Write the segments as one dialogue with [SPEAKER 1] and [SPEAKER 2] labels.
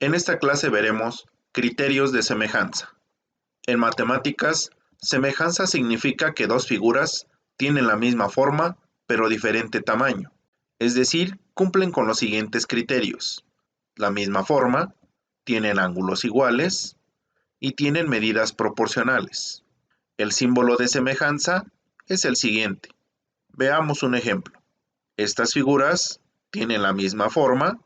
[SPEAKER 1] En esta clase veremos criterios de semejanza. En matemáticas, semejanza significa que dos figuras tienen la misma forma, pero diferente tamaño. Es decir, cumplen con los siguientes criterios. La misma forma, tienen ángulos iguales y tienen medidas proporcionales. El símbolo de semejanza es el siguiente. Veamos un ejemplo. Estas figuras tienen la misma forma,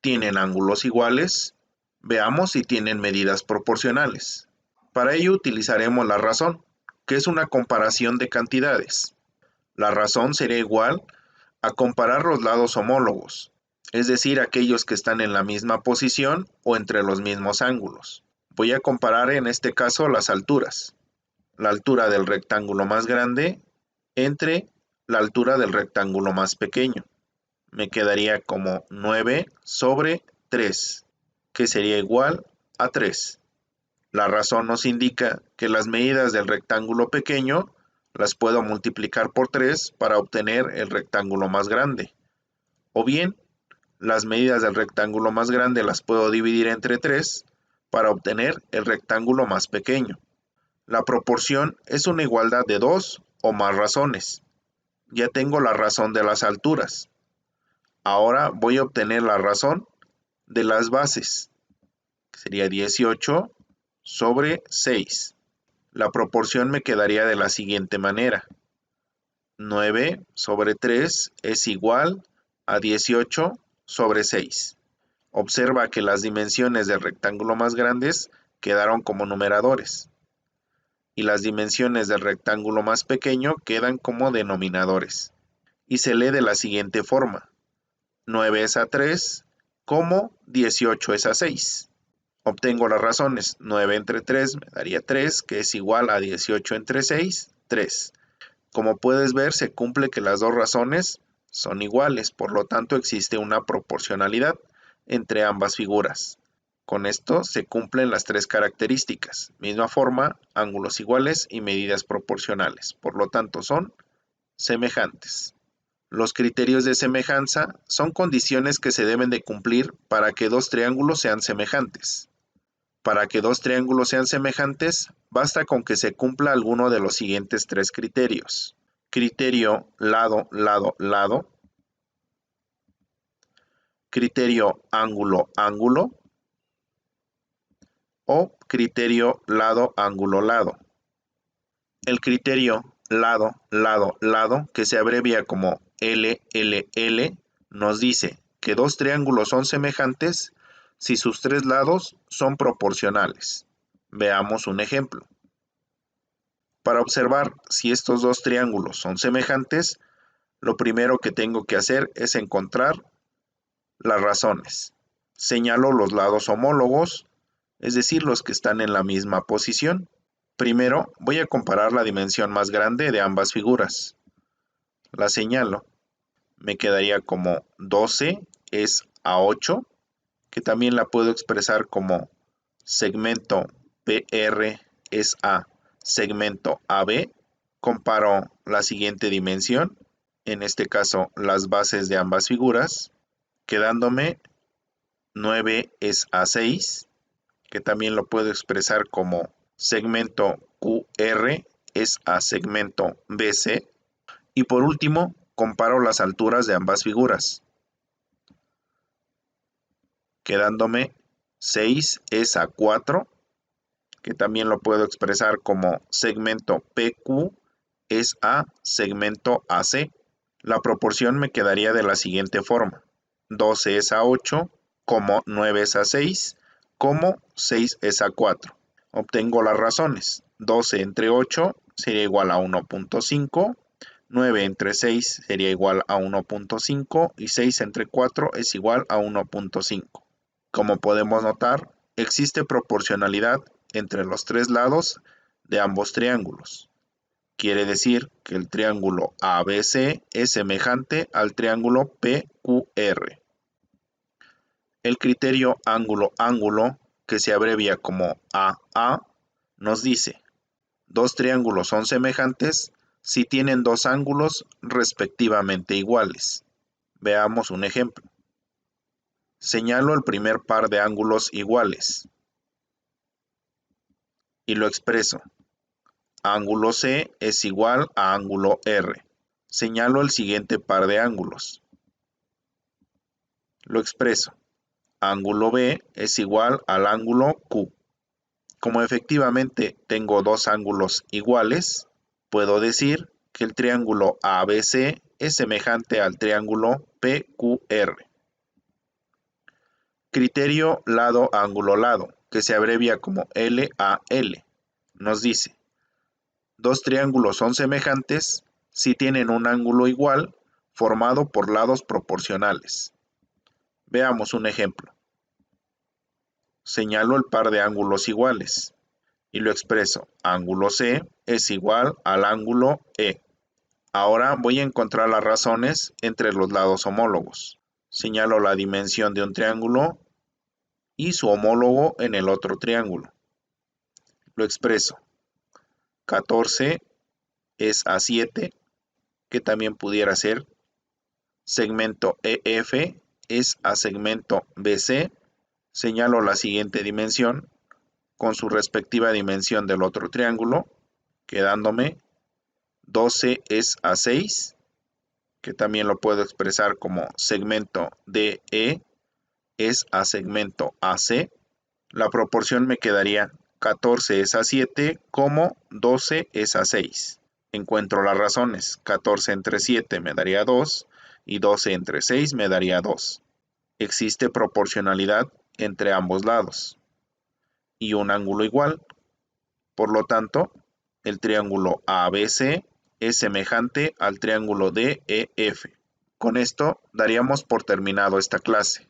[SPEAKER 1] tienen ángulos iguales. Veamos si tienen medidas proporcionales. Para ello utilizaremos la razón, que es una comparación de cantidades. La razón sería igual a comparar los lados homólogos, es decir, aquellos que están en la misma posición o entre los mismos ángulos. Voy a comparar en este caso las alturas. La altura del rectángulo más grande entre la altura del rectángulo más pequeño. Me quedaría como 9 sobre 3, que sería igual a 3. La razón nos indica que las medidas del rectángulo pequeño las puedo multiplicar por 3 para obtener el rectángulo más grande. O bien, las medidas del rectángulo más grande las puedo dividir entre 3 para obtener el rectángulo más pequeño. La proporción es una igualdad de dos o más razones. Ya tengo la razón de las alturas. Ahora voy a obtener la razón de las bases. Sería 18 sobre 6. La proporción me quedaría de la siguiente manera. 9 sobre 3 es igual a 18 sobre 6. Observa que las dimensiones del rectángulo más grandes quedaron como numeradores y las dimensiones del rectángulo más pequeño quedan como denominadores. Y se lee de la siguiente forma. 9 es a 3, como 18 es a 6. Obtengo las razones. 9 entre 3 me daría 3, que es igual a 18 entre 6, 3. Como puedes ver, se cumple que las dos razones son iguales, por lo tanto existe una proporcionalidad entre ambas figuras. Con esto se cumplen las tres características, misma forma, ángulos iguales y medidas proporcionales, por lo tanto son semejantes. Los criterios de semejanza son condiciones que se deben de cumplir para que dos triángulos sean semejantes. Para que dos triángulos sean semejantes, basta con que se cumpla alguno de los siguientes tres criterios. Criterio lado, lado, lado. Criterio ángulo, ángulo. O criterio lado, ángulo, lado. El criterio lado, lado, lado, que se abrevia como LLL, nos dice que dos triángulos son semejantes si sus tres lados son proporcionales. Veamos un ejemplo. Para observar si estos dos triángulos son semejantes, lo primero que tengo que hacer es encontrar las razones. Señalo los lados homólogos, es decir, los que están en la misma posición. Primero voy a comparar la dimensión más grande de ambas figuras. La señalo. Me quedaría como 12 es a 8, que también la puedo expresar como segmento PR es a segmento AB. Comparo la siguiente dimensión, en este caso las bases de ambas figuras, quedándome 9 es a 6, que también lo puedo expresar como segmento QR es a segmento BC. Y por último, comparo las alturas de ambas figuras, quedándome 6 es a 4, que también lo puedo expresar como segmento PQ es a segmento AC. La proporción me quedaría de la siguiente forma. 12 es a 8, como 9 es a 6, como 6 es a 4. Obtengo las razones. 12 entre 8 sería igual a 1.5, 9 entre 6 sería igual a 1.5 y 6 entre 4 es igual a 1.5. Como podemos notar, existe proporcionalidad entre los tres lados de ambos triángulos. Quiere decir que el triángulo ABC es semejante al triángulo PQR. El criterio ángulo-ángulo, que se abrevia como AA, nos dice: dos triángulos son semejantes si tienen dos ángulos respectivamente iguales. Veamos un ejemplo. Señalo el primer par de ángulos iguales y lo expreso. Ángulo C es igual a ángulo R. Señalo el siguiente par de ángulos. Lo expreso. Ángulo B es igual al ángulo Q. Como efectivamente tengo dos ángulos iguales, puedo decir que el triángulo ABC es semejante al triángulo PQR. Criterio lado-ángulo-lado, que se abrevia como LAL, nos dice: dos triángulos son semejantes si tienen un ángulo igual formado por lados proporcionales. Veamos un ejemplo. Señalo el par de ángulos iguales y lo expreso. Ángulo C es igual al ángulo E. Ahora voy a encontrar las razones entre los lados homólogos. Señalo la dimensión de un triángulo y su homólogo en el otro triángulo. Lo expreso. 14 es a 7, que también pudiera ser. Segmento EF es a segmento BC. Señalo la siguiente dimensión con su respectiva dimensión del otro triángulo, quedándome 12 es a 6, que también lo puedo expresar como segmento DE es a segmento AC. La proporción me quedaría 14 es a 7 como 12 es a 6. Encuentro las razones. 14 entre 7 me daría 2 y 12 entre 6 me daría 2. Existe proporcionalidad entre ambos lados y un ángulo igual. Por lo tanto, el triángulo ABC es semejante al triángulo DEF. Con esto daríamos por terminado esta clase.